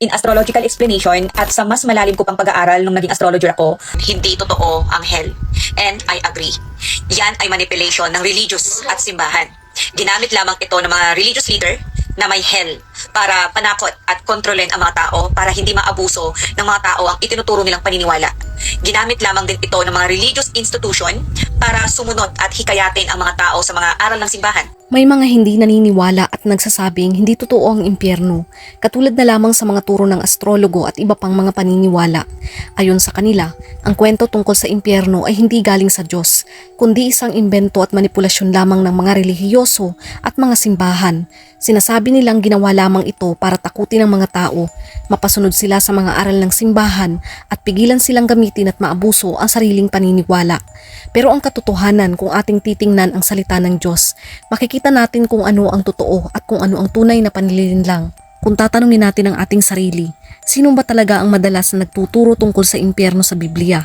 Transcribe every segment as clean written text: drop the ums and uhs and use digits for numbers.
In astrological explanation at sa mas malalim ko pang pag-aaral nung naging astrologer ako, hindi totoo ang hell. And I agree. Yan ay manipulation ng religious at simbahan. Ginamit lamang ito ng mga religious leader na may hell para panakot at kontrolin ang mga tao para hindi maabuso ng mga tao ang itinuturo nilang paniniwala. Ginamit lamang din ito ng mga religious institution para sumunod at hikayatin ang mga tao sa mga aral ng simbahan. May mga hindi naniniwala at nagsasabing hindi totoo ang impyerno, katulad na lamang sa mga turo ng astrologo at iba pang mga paniniwala. Ayon sa kanila, ang kwento tungkol sa impyerno ay hindi galing sa Diyos, kundi isang imbento at manipulasyon lamang ng mga relihiyoso at mga simbahan. Sinasabi nilang ginawa lamang ito para takutin ang mga tao, mapasunod sila sa mga aral ng simbahan at pigilan silang gamitin at maabuso ang sariling paniniwala. Pero ang katotohanan, kung ating titingnan ang salita ng Diyos, makikita natin kung ano ang totoo at kung ano ang tunay na panlilinlang. Kung tatanungin natin ang ating sarili, sino ba talaga ang madalas na nagtuturo tungkol sa impyerno sa Biblia?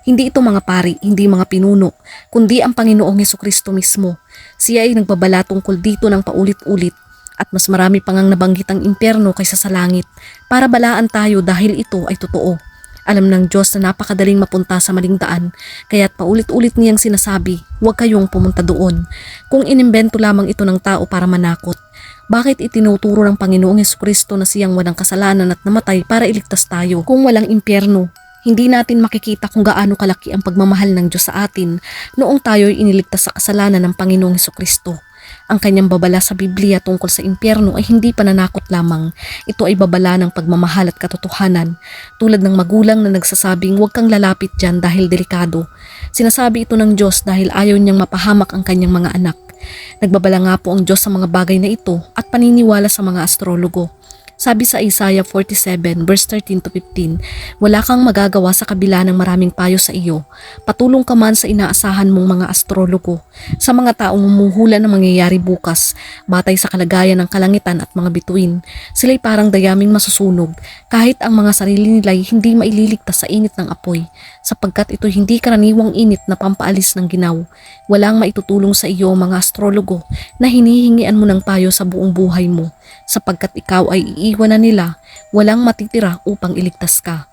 Hindi ito mga pari, hindi mga pinuno, kundi ang Panginoong Hesukristo mismo. Siya ay nagbabala tungkol dito ng paulit-ulit at mas marami pang ang nabanggit ang impyerno kaysa sa langit para balaan tayo dahil ito ay totoo. Alam ng Diyos na napakadaling mapunta sa maling daan, kaya't paulit-ulit niyang sinasabi, huwag kayong pumunta doon. Kung inimbento lamang ito ng tao para manakot, bakit itinuturo ng Panginoong Hesukristo na siyang walang kasalanan at namatay para iligtas tayo? Kung walang impyerno, hindi natin makikita kung gaano kalaki ang pagmamahal ng Diyos sa atin noong tayo'y iniligtas sa kasalanan ng Panginoong Hesukristo. Ang kanyang babala sa Biblia tungkol sa impyerno ay hindi pananakot lamang. Ito ay babala ng pagmamahal at katotohanan. Tulad ng magulang na nagsasabing huwag kang lalapit dyan dahil delikado. Sinasabi ito ng Diyos dahil ayaw niyang mapahamak ang kanyang mga anak. Nagbabala nga po ang Diyos sa mga bagay na ito at paniniwala sa mga astrologo. Sabi sa Isaiah 47 verse 13 to 15, wala kang magagawa sa kabila ng maraming payo sa iyo. Patulong ka man sa inaasahan mong mga astrologo, sa mga taong humuhula ng mangyayari bukas, batay sa kalagayan ng kalangitan at mga bituin. Sila'y parang dayaming masusunog, kahit ang mga sarili nila'y hindi maililigtas sa init ng apoy, sapagkat ito hindi karaniwang init na pampaalis ng ginaw. Walang maitutulong sa iyo mga astrologo na hinihingian mo ng payo sa buong buhay mo, sapagkat ikaw ay iiwan na nila, walang matitira upang iligtas ka.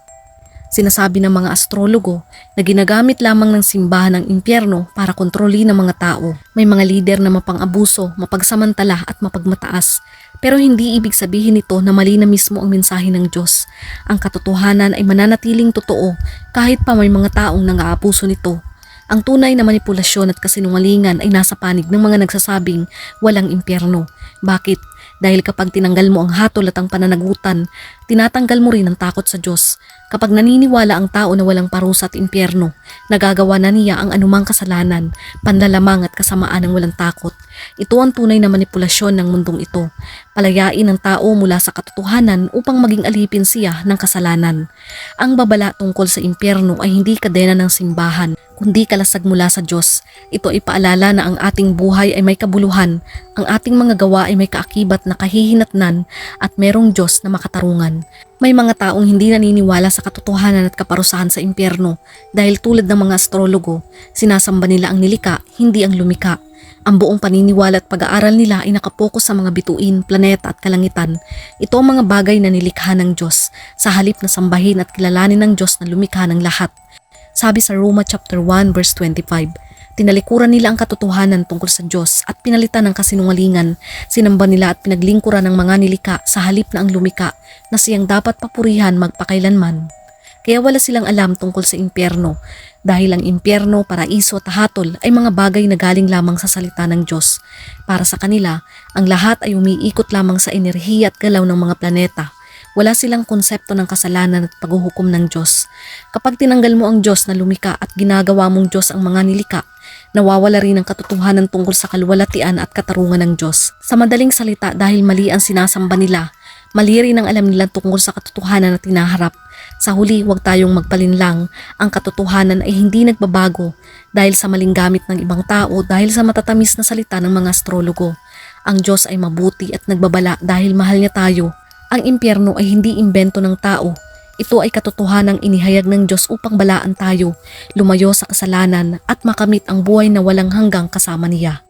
Sinasabi ng mga astrologo na ginagamit lamang ng simbahan ng impyerno para kontrolin ng mga tao. May mga lider na mapang-abuso, mapagsamantala at mapagmataas. Pero hindi ibig sabihin nito na mali na mismo ang mensahe ng Diyos. Ang katotohanan ay mananatiling totoo kahit pa may mga taong nang-aabuso nito. Ang tunay na manipulasyon at kasinungalingan ay nasa panig ng mga nagsasabing walang impyerno. Bakit? Dahil kapag tinanggal mo ang hatol at ang pananagutan, tinatanggal mo rin ang takot sa Diyos. Kapag naniniwala ang tao na walang parusa at impyerno, nagagawa na niya ang anumang kasalanan, panlalamang at kasamaan ng walang takot. Ito ang tunay na manipulasyon ng mundong ito. Palayain ang tao mula sa katotohanan upang maging alipin siya ng kasalanan. Ang babala tungkol sa impyerno ay hindi kadena ng simbahan, kundi kalasag mula sa Diyos. Ito ay paalala na ang ating buhay ay may kabuluhan, ang ating mga gawa ay may kaakibat na kahihinatnan at merong Diyos na makatarungan. May mga taong hindi naniniwala sa katotohanan at kaparusahan sa impyerno dahil tulad ng mga astrologo, sinasamba nila ang nilika, hindi ang lumika. Ang buong paniniwala at pag-aaral nila ay nakapokus sa mga bituin, planeta at kalangitan. Ito ang mga bagay na nilikha ng Diyos sa halip na sambahin at kilalanin ng Diyos na lumikha ng lahat. Sabi sa Roma chapter 1 verse 25, tinalikuran nila ang katotohanan tungkol sa Diyos at pinalitan ng kasinungalingan. Sinamba nila at pinaglingkuran ng mga nilika sa halip na ang lumika na siyang dapat papurihan magpakailanman. Kaya wala silang alam tungkol sa impyerno dahil ang impyerno, paraiso at hatol ay mga bagay na galing lamang sa salita ng Diyos. Para sa kanila, ang lahat ay umiikot lamang sa enerhiya at galaw ng mga planeta. Wala silang konsepto ng kasalanan at paghuhukom ng Diyos. Kapag tinanggal mo ang Diyos na lumika at ginagawa mong Diyos ang mga nilika, nawawala rin ang katotohanan tungkol sa kalwalatian at katarungan ng Diyos. Sa madaling salita, dahil mali ang sinasamba nila, mali rin ang alam nila tungkol sa katotohanan na tinaharap. Sa huli, huwag tayong magpalinlang. Ang katotohanan ay hindi nagbabago dahil sa maling gamit ng ibang tao, dahil sa matatamis na salita ng mga astrologo. Ang Diyos ay mabuti at nagbabala dahil mahal niya tayo. Ang impyerno ay hindi imbento ng tao. Ito ay katotohanang inihayag ng Diyos upang balaan tayo, lumayo sa kasalanan at makamit ang buhay na walang hanggang kasama niya.